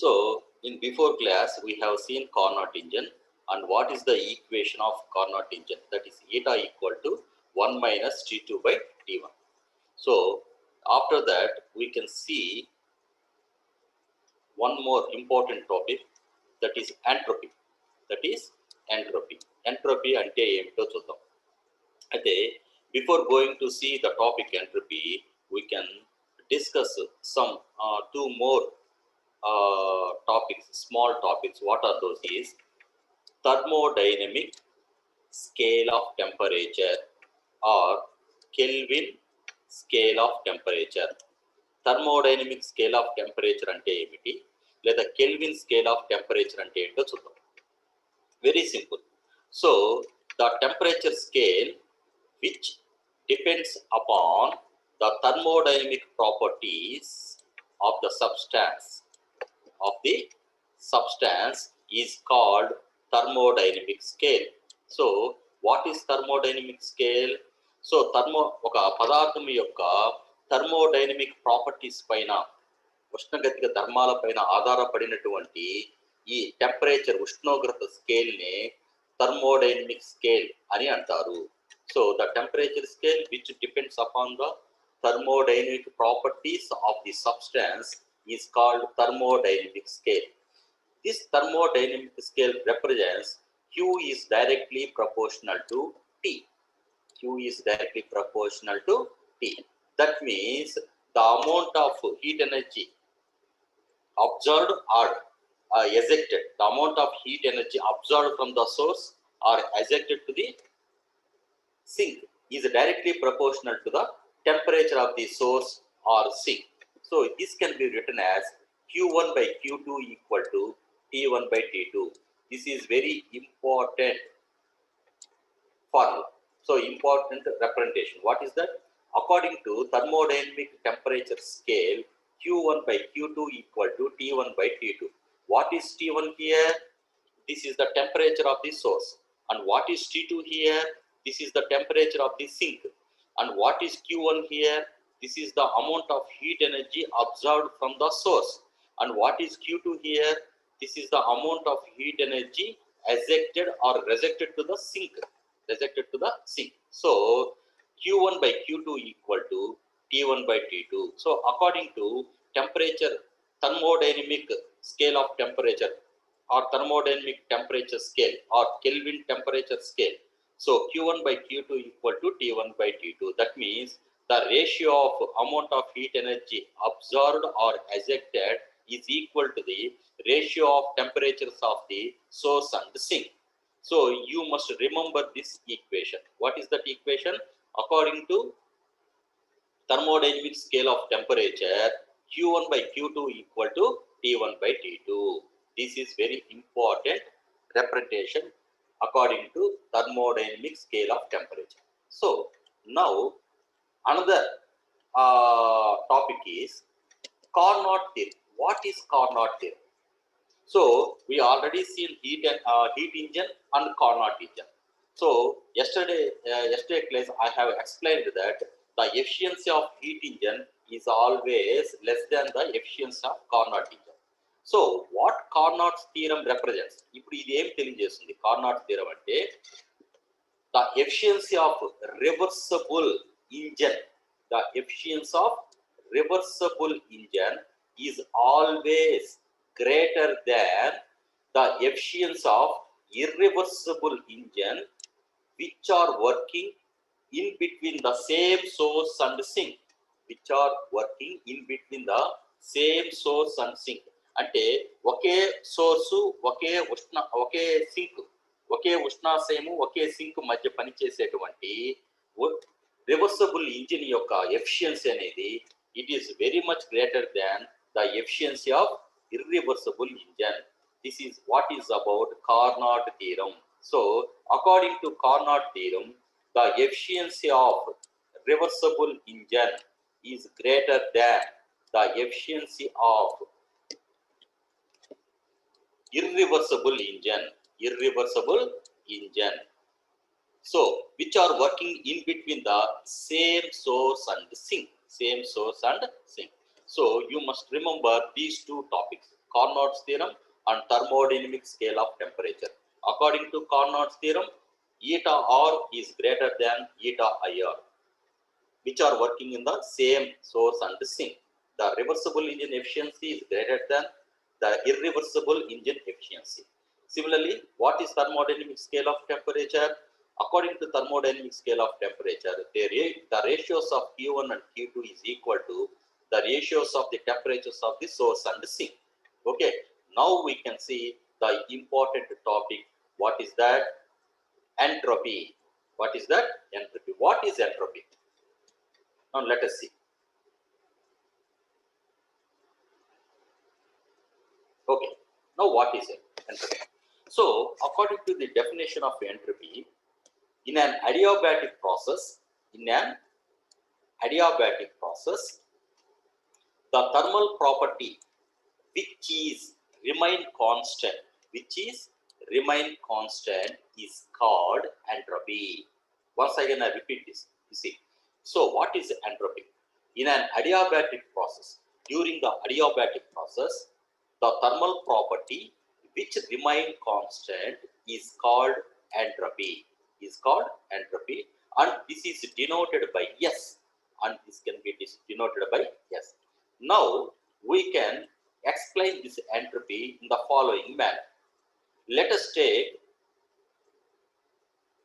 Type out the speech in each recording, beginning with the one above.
So in before class we have seen Carnot engine, and what is the equation of Carnot engine? That is eta equal to 1 minus T2 by T1. So after that we can see one more important topic, that is entropy. That is entropy. Entropy ante emito chuddam. అయితే before going to see the topic entropy, we can discuss some two more topics, small topics. What are those? Is thermodynamic scale of temperature or Kelvin scale of temperature. Thermodynamic scale of temperature అంటే ఏమిటి, లేదా kelvin scale of temperature అంటే ఏంటో చూద్దాం. Very simple. So the temperature scale which depends upon the thermodynamic properties of the substance is called thermodynamic scale. So what is thermodynamic scale? So ఒక పదార్థం యొక్క thermodynamic properties పైన, ఉష్ణగతిక ధర్మాల పైన ఆధారపడినటువంటి ఈ temperature ఉష్ణోగ్రత స్కేల్ని థర్మోడైనమిక్ స్కేల్ అని అంటారు. So the temperature scale which depends upon the thermodynamic properties of the substance is called thermodynamic scale. This thermodynamic scale represents Q is directly proportional to T. Q is directly proportional to T. That means the amount of heat energy absorbed or ejected, the amount of heat energy absorbed from the source or ejected to the sink is directly proportional to the temperature of the source or sink. So this can be written as Q1 by Q2 equal to T1 by T2. This is very important formula. So important representation. What is that? According to thermodynamic temperature scale, Q1 by Q2 equal to T1 by T2. What is T1 here? This is the temperature of the source. And what is T2 here? This is the temperature of the sink. And what is Q1 here? This is the amount of heat energy absorbed from the source. And what is Q2 here? This is the amount of heat energy ejected or rejected to the sink. So Q1 by Q2 equal to T1 by T2. So according to temperature, thermodynamic scale of temperature or thermodynamic temperature scale or Kelvin temperature scale, so Q1 by Q2 equal to T1 by T2. That means the ratio of amount of heat energy absorbed or ejected is equal to the ratio of temperatures of the source and the sink. So you must remember this equation. What is that equation? According to thermodynamic scale of temperature, Q1 by Q2 equal to T1 by T2. This is very important representation according to thermodynamic scale of temperature. So now another topic is Carnot theory. What is Carnot theory? So we already seen heat engine and Carnot engine. So yesterday class I have explained that the efficiency of heat engine is always less than the efficiency of Carnot engine. So what Carnot's theorem represents? ఇప్పుడు ఇది ఏం తెలియజేస్తుంది? Carnot theorem అంటే the efficiency of reversible engine. The efficiency of reversible engine is always greater than the efficiency of irreversible engine which are working in between the same source and sink. Which are working in between the same source and sink. అంటే ఒకే source ఒకే sync, ఒకే ఉష్ణాశయము ఒకే sync మధ్య పనిచేసేటువంటి reversible engine యొక్క efficiency అనేది it is very much greater than the efficiency of irreversible engine. This is what is about Carnot theorem. So according to Carnot theorem, the efficiency of reversible engine is greater than the efficiency of irreversible engine. So which are working in between the same source and sink. So you must remember these two topics, Carnot's theorem and thermodynamic scale of temperature. According to Carnot's theorem, eta R is greater than eta IR, which are working in the same source and sink. The reversible engine efficiency is greater than the irreversible engine efficiency. Similarly, what is thermodynamic scale of temperature? According to thermodynamic scale of temperature, the ratios of Q1 and Q2 is equal to the ratios of the temperatures of the source and the sink. Okay, now we can see the important topic. What is that? Entropy. What is that? Entropy. What is entropy? Now let us see. Okay, now what is entropy? So according to the definition of entropy, in an adiabatic process, the thermal property which is remain constant is called entropy. Once again I repeat this. You see, so what is entropy? In an adiabatic process, during the adiabatic process, the thermal property which remain constant is called entropy. And this is denoted by S, and this can be denoted by S. Now we can explain this entropy in the following manner. Let us take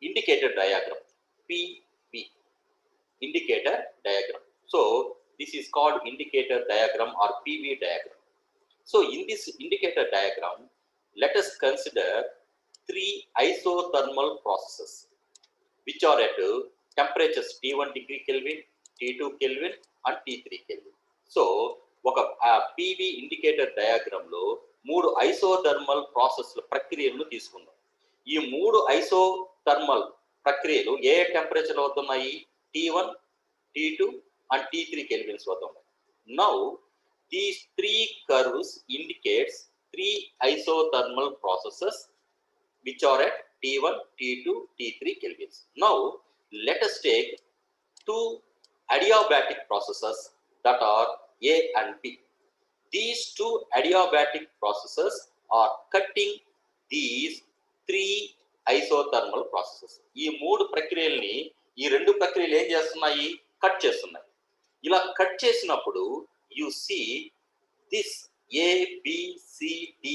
indicator diagram, PV, indicator diagram. So this is called indicator diagram or PV diagram. So in this indicator diagram, let us consider three isothermal processes which are at temperatures T1 degree Kelvin, T2 Kelvin and T3 Kelvin. So ఒక PV indicator diagram లో మూడు isothermal ప్రాసెస్ల ప్రక్రియలను తీసుకుందాం. ఈ మూడు isothermal ప్రక్రియలు ఏ temperature వద్ద ఉన్నాయి? T1, T2 and T3 kelvins వద్ద ఉన్నాయి. Now these three curves indicates three isothermal processes which are at T1, T2, T3 kelvins. Now let us take two adiabatic processes that are A and B. These two adiabatic processes are cutting these three isothermal processes. ఈ మూడు ప్రక్రియల్ని ఈ రెండు ప్రక్రియలు ఏం చేస్తున్నాయి? Cut చేస్తున్నాయి. ఇలా cut చేసినప్పుడు you see this A B C D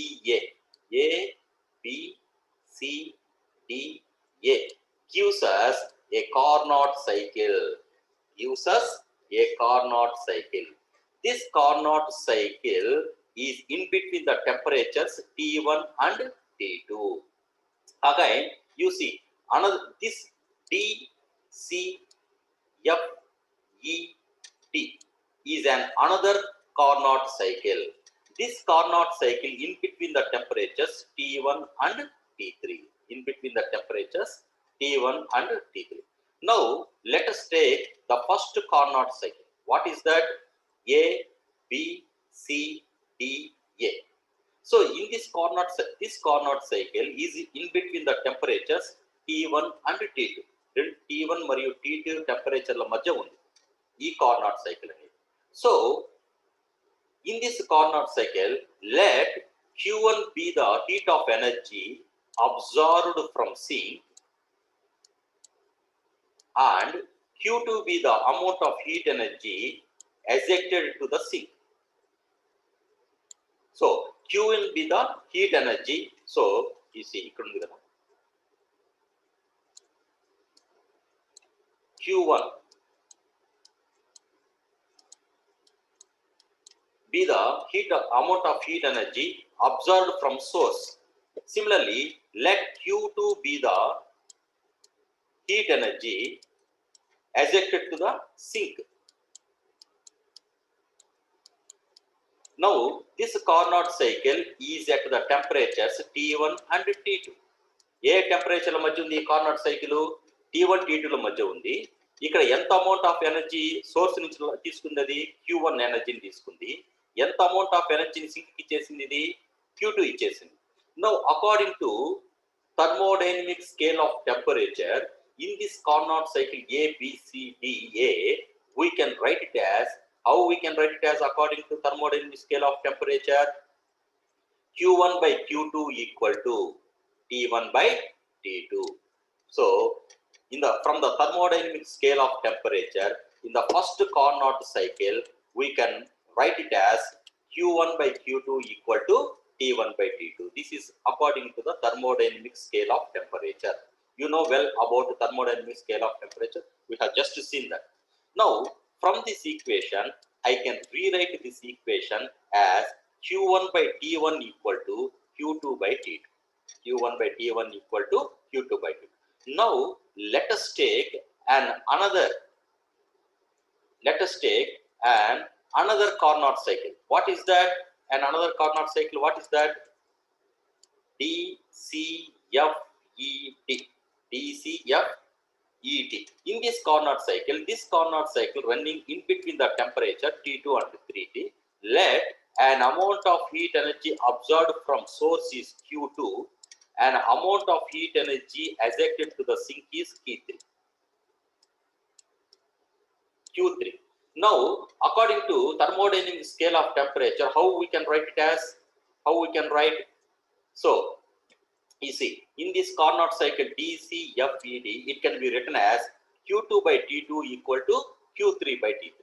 A gives us a Carnot cycle. This Carnot cycle is in between the temperatures T1 and T2. Again, you see another this DCFET is another Carnot cycle. This Carnot cycle in between the temperatures T1 and T3. Now let us take the first Carnot cycle. What is that? A, B, C, D, A. So in this Carnot cycle is in between the temperatures T1 and T2. T1 మరియు T2 టెంపరేచర్ల మధ్య ఉంది ఈ Carnot cycle అనేది. So in this Carnot cycle, let Q1 be the heat of energy absorbed from sink and Q2 be the amount of heat energy ejected to the sink. So Q will be the heat energy. So you see ikkada undi kada Q1 be the amount of heat energy absorbed from source. Similarly, let Q2 be the heat energy ejected to the sink. Now, this Carnot cycle is at the temperatures T1 and T2. ఏ టెంపరేచర్ల మధ్య ఉంది ఈ Carnot cycle? T1, T2ల మధ్య ఉంది. ఇక్కడ ఎంత amount of energy source నుంచి తీసుకుంది? అది Q1 ఎనర్జీని తీసుకుంది. ఎంత అమౌంట్ ఆఫ్ ఎనర్జీని సింక్ ఇచ్చేసింది? ఇది Q2 ఇచ్చేసింది. Now, according to thermodynamic scale of temperature, in this Carnot cycle A, B, C, D, A, we can write it as, how we can write it as according to thermodynamic scale of temperature? Q1 by Q2 equal to T1 by T2. So, from the thermodynamic scale of temperature, in the first Carnot cycle, we can write it as Q1 by Q2 equal to T1 by T2. This is according to the thermodynamic scale of temperature. You know well about the thermodynamic scale of temperature. We have just seen that. Now, from this equation, I can rewrite this equation as Q1 by T1 equal to Q2 by T2. Q1 by T1 equal to Q2 by T2. Now, let us take another Carnot cycle. What is that? Another Carnot cycle. What is that? DCFET. DCFET. In this Carnot cycle running in between the temperature T2 and T3, let an amount of heat energy absorbed from source is Q2 and amount of heat energy ejected to the sink is Q3. Now, according to thermodynamic scale of temperature, how we can write it as? So, you see, in this Carnot cycle DCFED, it can be written as Q2 by T2 equal to Q3 by T3.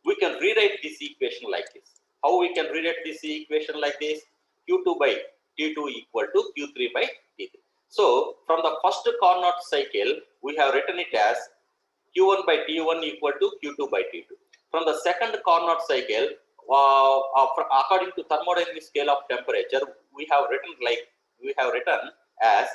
We can rewrite this equation like this. How we can rewrite this equation like this? Q2 by T2 equal to Q3 by T3. So, from the first Carnot cycle, we have written it as Q1 by T1 equal to Q2 by T2. From the second Carnot cycle, according to thermodynamic scale of temperature, we have written as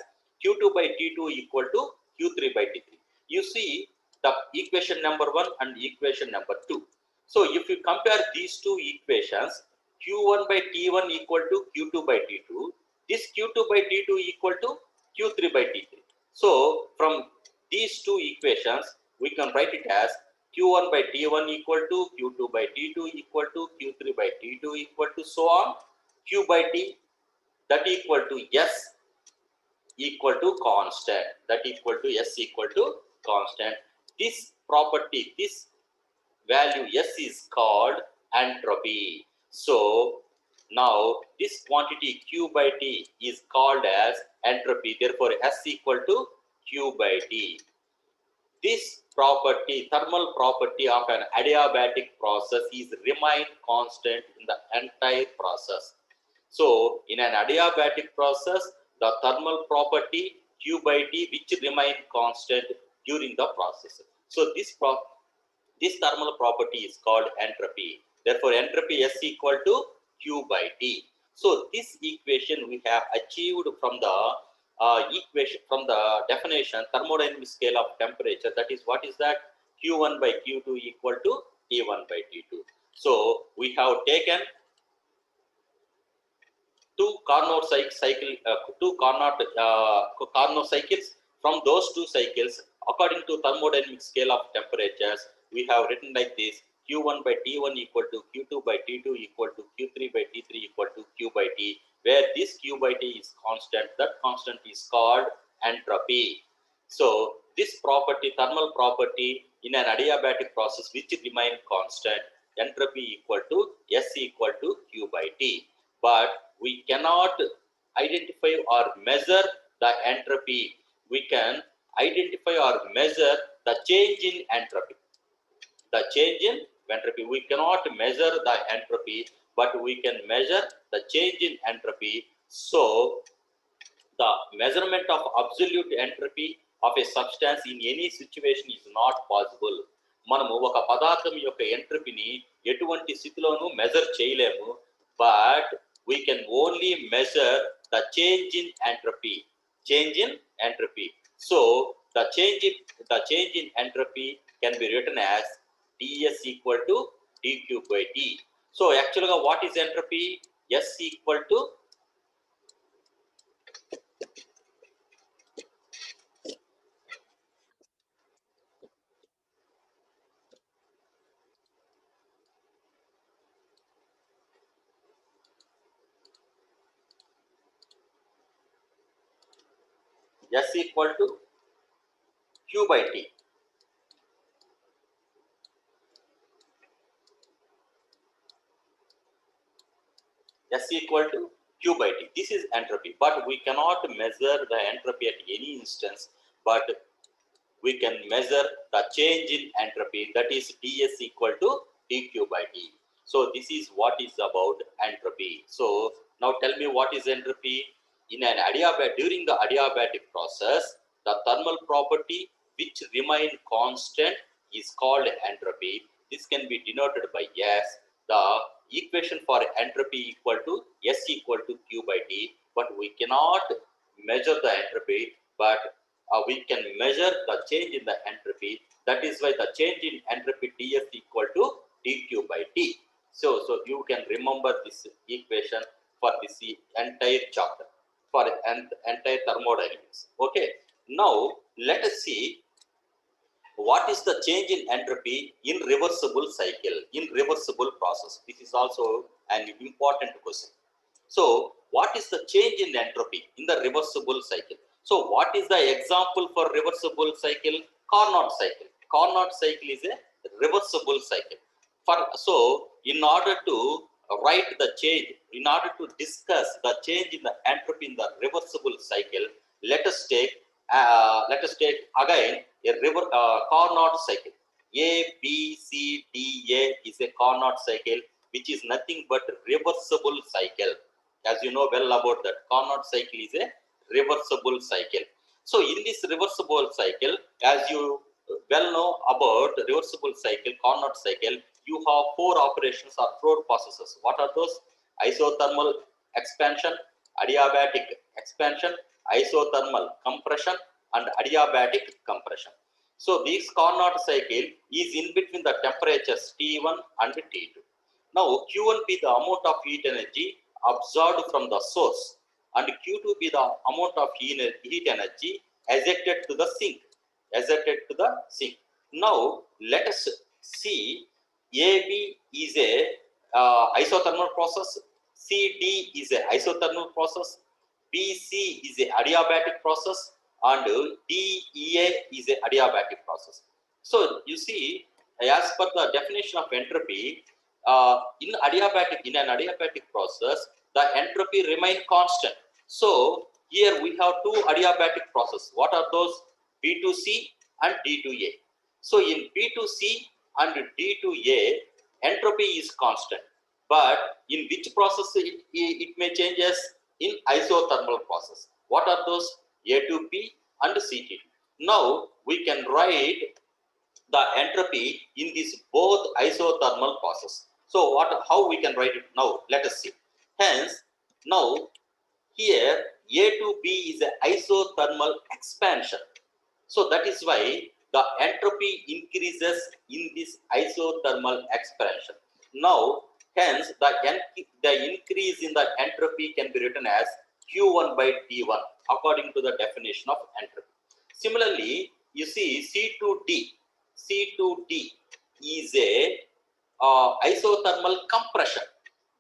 Q2 by T2 equal to Q3 by T3. You see the equation number 1 and equation number 2. So if you compare these two equations, Q1 by T1 equal to Q2 by T2, this Q2 by T2 equal to Q3 by T3. So from these two equations, we can write it as Q1 by T1 equal to Q2 by T2 equal to Q3 by T2 equal to so on. Q by T that equal to S equal to constant. That equal to S equal to constant. This property, this value S is called entropy. So now this quantity Q by T is called as entropy. Therefore, S equal to Q by T. This property, thermal property of an adiabatic process is remain constant in the entire process. So, in an adiabatic process, the thermal property Q by T which remain constant during the process. So, this thermal property is called entropy. Therefore, entropy S equal to Q by T. So, this equation we have achieved from the definition thermodynamic scale of temperature. That is, what is that? Q1 by Q2 equal to T1 by T2. So, we have taken two Carnot cycles. From those two cycles, according to thermodynamic scale of temperatures, we have written like this: Q1 by T1 equal to Q2 by T2 equal to Q3 by T3 equal to Q by T, where this Q by T is constant. That constant is called entropy. So this property, thermal property in an adiabatic process which remain constant, entropy equal to S equal to Q by T. But we cannot identify or measure the entropy. We can identify or measure the change in entropy. The change in entropy. We cannot measure the entropy, but we can measure the change in entropy. So, the measurement of absolute entropy of a substance in any situation is not possible. మనము ఒక పదార్థం యొక్క ఎంట్రపీని ఎటువంటి స్థితిలోనూ measure చేయలేము, but we can only measure the change in entropy. So the change in entropy can be written as ds equal to dq by t. So actually what is entropy? S equal to S equal to Q by T. S equal to Q by T. This is entropy, but we cannot measure the entropy at any instance, but we can measure the change in entropy, that is ds equal to dq by t. So this is what is about entropy. So now tell me, what is entropy? In an adiabatic, during the adiabatic process, the thermal property which remain constant is called entropy. This can be denoted by S. The equation for entropy equal to S equal to q by t, but we cannot measure the entropy, but we can measure the change in the entropy. That is why the change in entropy ds equal to dq by t. So you can remember this equation for this entire chapter, for entire thermodynamics. Okay, now let us see what is the change in entropy in reversible cycle, in reversible process. This is also an important question. So what is the change in entropy in the reversible cycle? So what is the example for reversible cycle? Carnot cycle. Carnot cycle is a reversible cycle. So in order to write the change, in order to discuss the change in the entropy in the reversible cycle, let us take again a Carnot cycle. A, B, C, D, A is a Carnot cycle, which is nothing but reversible cycle. As you know well about that, Carnot cycle is a reversible cycle. So in this reversible cycle, as you well know about the reversible cycle, Carnot cycle, you have four operations or four processes. What are those? Isothermal expansion, adiabatic expansion, isothermal compression, and adiabatic compression. So this Carnot cycle is in between the temperatures T1 and T2. Now Q1 be the amount of heat energy absorbed from the source, and Q2 be the amount of heat energy ejected to the sink. Now let us see, AB is a isothermal process, CD is a isothermal process, BC is a adiabatic process, and DEA is a adiabatic process. So you see, as per the definition of entropy, in an adiabatic process, the entropy remain constant. So here we have two adiabatic processes. What are those? B2C and D2A. So in B2C and D2A, entropy is constant, but in which process it may changes? In isothermal process. What are those? A2P and C2. Now we can write the entropy in these both isothermal process. So how we can write it? Now let us see. Hence now here A2B is an isothermal expansion. So that is why the entropy increases in this isothermal expansion. Now hence the increase in the entropy can be written as Q1 by T1 according to the definition of entropy. Similarly, you see C2D is a isothermal compression.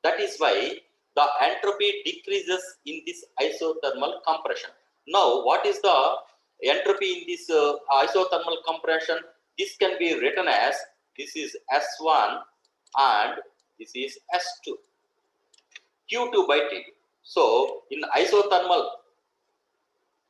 That is why the entropy decreases in this isothermal compression. Now what is the entropy in this isothermal compression? This can be written as, this is S1 and this is S2, Q2 by T2. So in isothermal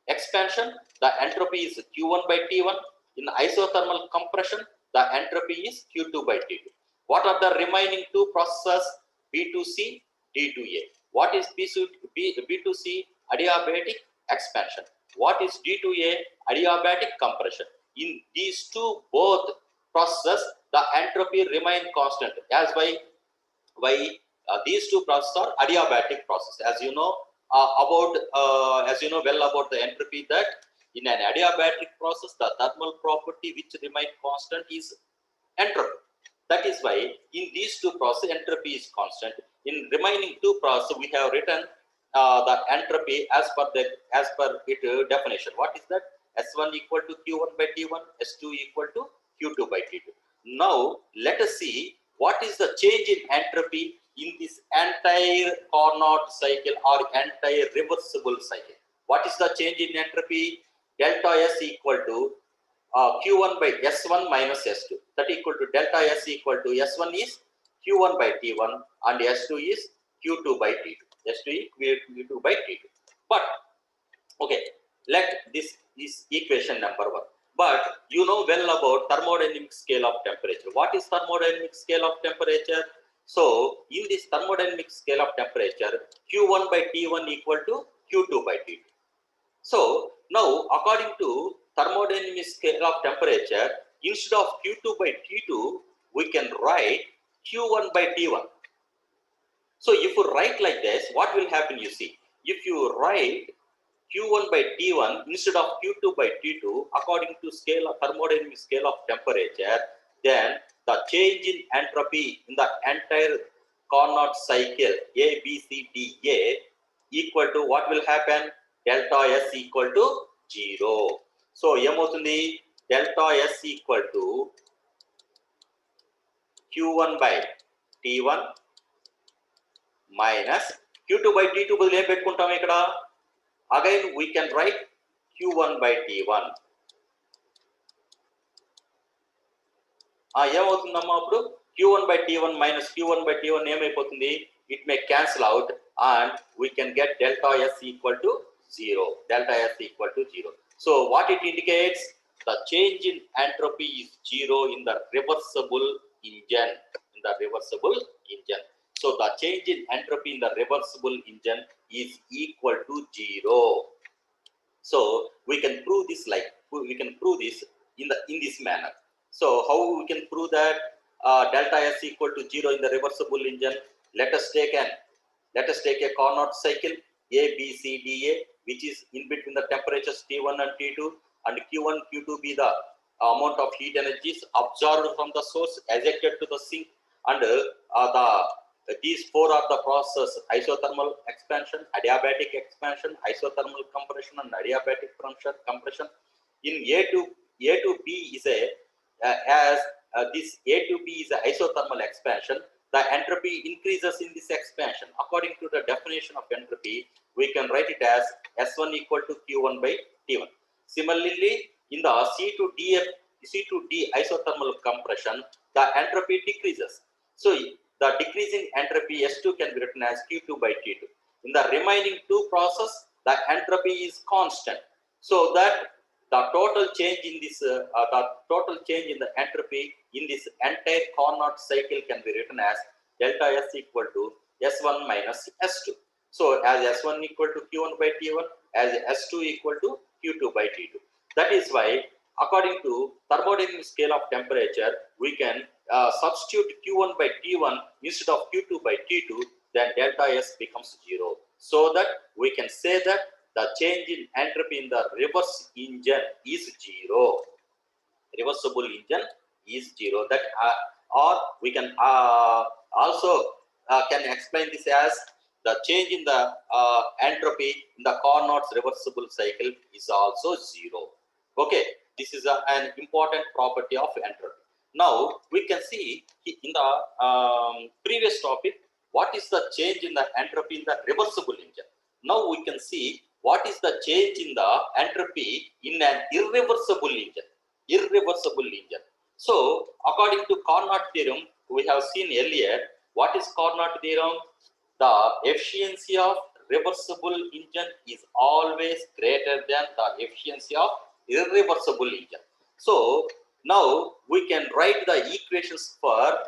expansion, the entropy is Q1 by T1. In isothermal compression, the entropy is Q2 by T2. What are the remaining two processes? B2C, D2A. What is B2C? Adiabatic expansion. What is D2A? Adiabatic compression. In these two both processes, the entropy remain constant. As why these two processes are adiabatic process. As you know well about the entropy, that in an adiabatic process, the thermal property which remain constant is entropy. That is why in these two processes, entropy is constant. In remaining two processes, we have written the entropy as per its definition. What is that? S1 equal to Q1 by T1, S2 equal to Q2 by T2. Now let us see what is the change in entropy in this entire Carnot cycle or entire reversible cycle. What is the change in entropy? Delta S equal to Q1 by S1 minus S2. That equal to delta S equal to S1 is Q1 by T1 and S2 is Q2 by T2. S2 Q2 by T2. But okay, let this is equation number 1. But you know well about thermodynamic scale of temperature. What is thermodynamic scale of temperature? So in this thermodynamic scale of temperature, Q1 by T1 equal to Q2 by T2. So now according to thermodynamic scale of temperature, instead of Q2 by T2, we can write Q1 by T1. So if you write like this, what will happen? You see, if you write Q1 by T1 instead of Q2 by T2 according to scale of thermodynamic scale of temperature, then the change in entropy in the entire Carnot cycle A, B, C, D, A equal to what will happen? Delta S equal to 0. So ఏమవుతుంది? Delta S equal to Q1 by T1 minus Q2 by T2 బదులు ఏం పెట్టుకుంటాం ఇక్కడ? Again we can write Q1 by T1. ఏమవుతుందమ్మా అప్పుడు? Q1 by T1 minus Q1 by T1 ఏమైపోతుంది? It may cancel out and we can get delta S equal to 0. Delta S equal to 0. So what it indicates? The change in entropy is 0 in the reversible engine. So the change in entropy in the reversible engine is equal to 0. So we can prove this in this manner. So how we can prove that delta S equal to 0 in the reversible engine? Let us take a Carnot cycle A, B, C, D, A, which is in between the temperatures T1 and T2, and Q1, Q2 be the amount of heat energies absorbed from the source ejected to the sink, and these four are the process: isothermal expansion, adiabatic expansion, isothermal compression, and adiabatic compression. In A to B is this A to B is a isothermal expansion. The entropy increases in this expansion. According to the definition of entropy, we can write it as S1 equal to Q1 by T1. Similarly, in the C to D isothermal compression, the entropy decreases. So the decreasing entropy S2 can be written as Q2 by T2. In the remaining two process, the entropy is constant. So that the total change in this the entropy in this entire Carnot cycle can be written as delta S equal to S1 minus S2. So as S1 equal to Q1 by T1, as S2 equal to Q2 by T2. That is why according to thermodynamic scale of temperature, we can substitute Q1 by T1 instead of Q2 by T2, then delta S becomes 0. So that we can say that the change in entropy in the reverse engine is 0. Reversible engine is 0. That or we can also can explain this as the change in the entropy in the Carnot's reversible cycle is also 0. Okay, this is an important property of entropy. Now we can see in the previous topic what is the change in the entropy in the reversible engine. Now we can see what is the change in the entropy in an irreversible engine. So according to Carnot theorem, we have seen earlier, what is Carnot theorem? The efficiency of reversible engine is always greater than the efficiency of irreversible engine. So now we can write the equations for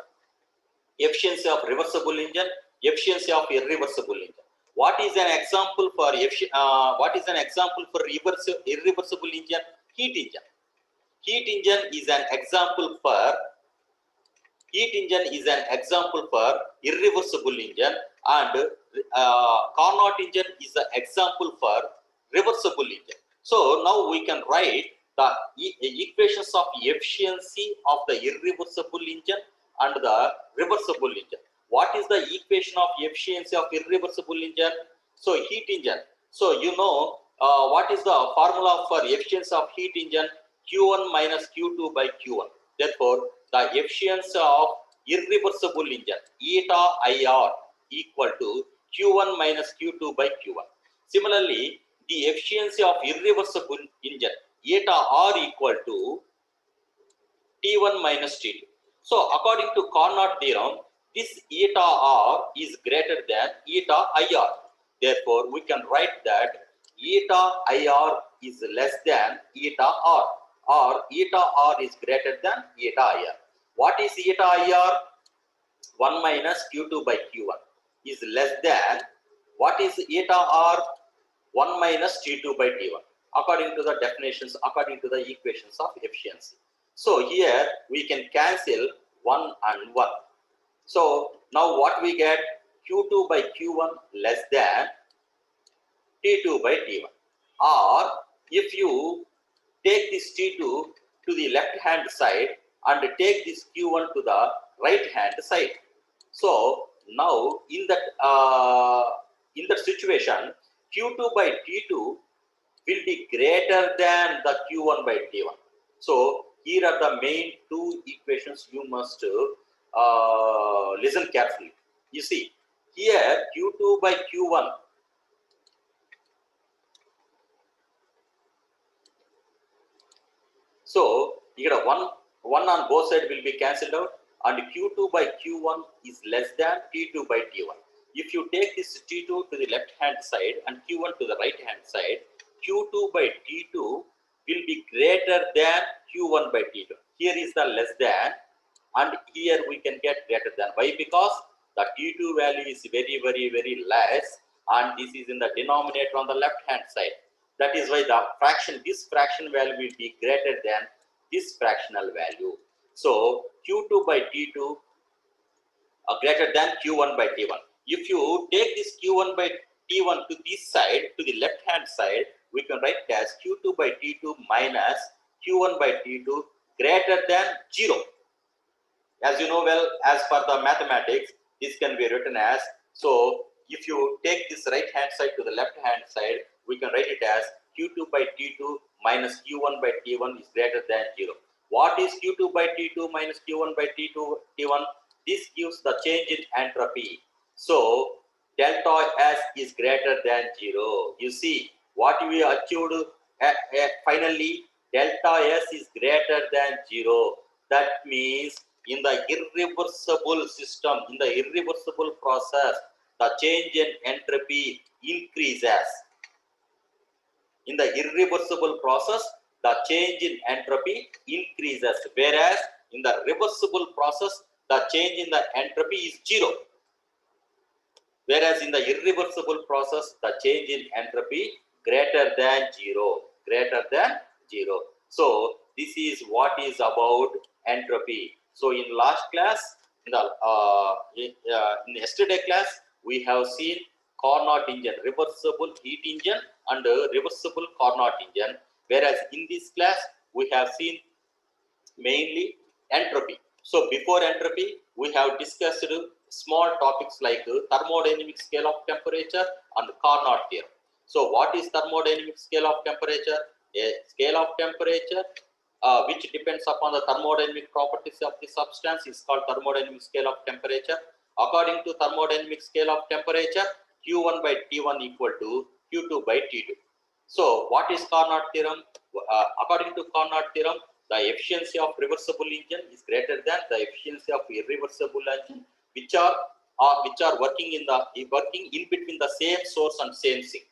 efficiency of reversible engine, efficiency of irreversible engine. What is an example for irreversible engine? Heat engine. Heat engine is an example for irreversible engine, and Carnot engine is the example for reversible engine. So now we can write the equations of efficiency of the irreversible engine and the reversible engine. What is the equation of efficiency of irreversible engine? So heat engine. So you know what is the formula for efficiency of heat engine? Q1 minus Q2 by Q1. Therefore, the efficiency of irreversible engine, eta IR, equal to Q1 minus Q2 by Q1. Similarly, the efficiency of irreversible engine, eta R, equal to T1 minus T2. So according to Carnot theorem, this eta R is greater than eta IR. Therefore, we can write that eta IR is less than eta R, or eta R is greater than eta IR. What is eta IR? 1 minus Q2 by Q1 is less than, what is eta R? 1 minus T2 by T1, according to the definitions, according to the equations of efficiency. So here we can cancel 1 and 1. So now what we get? Q2 by Q1 less than T2 by T1. Or if you take this T2 to the left hand side and take this Q1 to the right hand side. So now in that situation, Q2 by T2 will be greater than the Q1 by T1. So here are the main two equations you must listen carefully. You see, here Q2 by Q1 so here 1 on both sides will be cancelled out, and Q2 by Q1 is less than T2 by T1. If you take this T2 to the left hand side and Q1 to the right hand side, Q2 by T2 will be greater than Q1 by T2. Here is the less than, and here we can get greater than. Why? Because the T2 value is very, very, very less, and this is in the denominator on the left hand side. That is why this fraction value will be greater than this fractional value. So Q2 by T2 greater than Q1 by T1. If you take this Q1 by T1 to this side, to the left hand side, we can write it as Q2 by T2 minus Q1 by T2 greater than 0. As you know well, as per the mathematics, this can be written as, so if you take this right hand side to the left hand side, we can write it as Q2 by T2 minus Q1 by T1 is greater than 0. What is Q2 by T2 minus Q1 by T1? This gives the change in entropy. So delta S is greater than 0. You see what we achieved finally, delta S is greater than 0. That means in the irreversible system, in the irreversible process, the change in entropy increases. In the irreversible process, the change in entropy increases, whereas in the reversible process, the change in the entropy is 0. Whereas in the irreversible process, the change in entropy greater than 0. Greater than 0. So this is what is about entropy. So in last class, in yesterday class, we have seen Carnot engine, reversible heat engine and reversible Carnot engine. Whereas in this class, we have seen mainly entropy. So before entropy, we have discussed small topics like thermodynamic scale of temperature and Carnot theorem. So what is thermodynamic scale of temperature? A scale of temperature which depends upon the thermodynamic properties of the substance is called thermodynamic scale of temperature. According to thermodynamic scale of temperature, Q1 by T1 equal to Q2 by T2. So what is Carnot theorem? According to Carnot theorem, the efficiency of reversible engine is greater than the efficiency of irreversible engine, which are working in between the same source and same sink.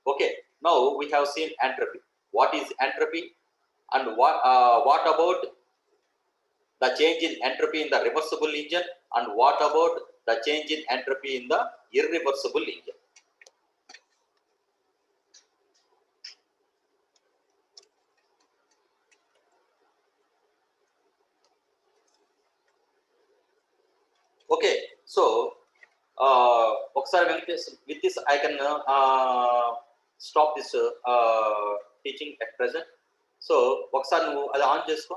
Okay, now we have seen entropy. What is entropy? And what about the change in entropy in the reversible engine, and what about the change in entropy in the irreversible engine? Okay, so with this I can stop this teaching at present. So ఒకసారి నువ్వు అది on చేసుకో.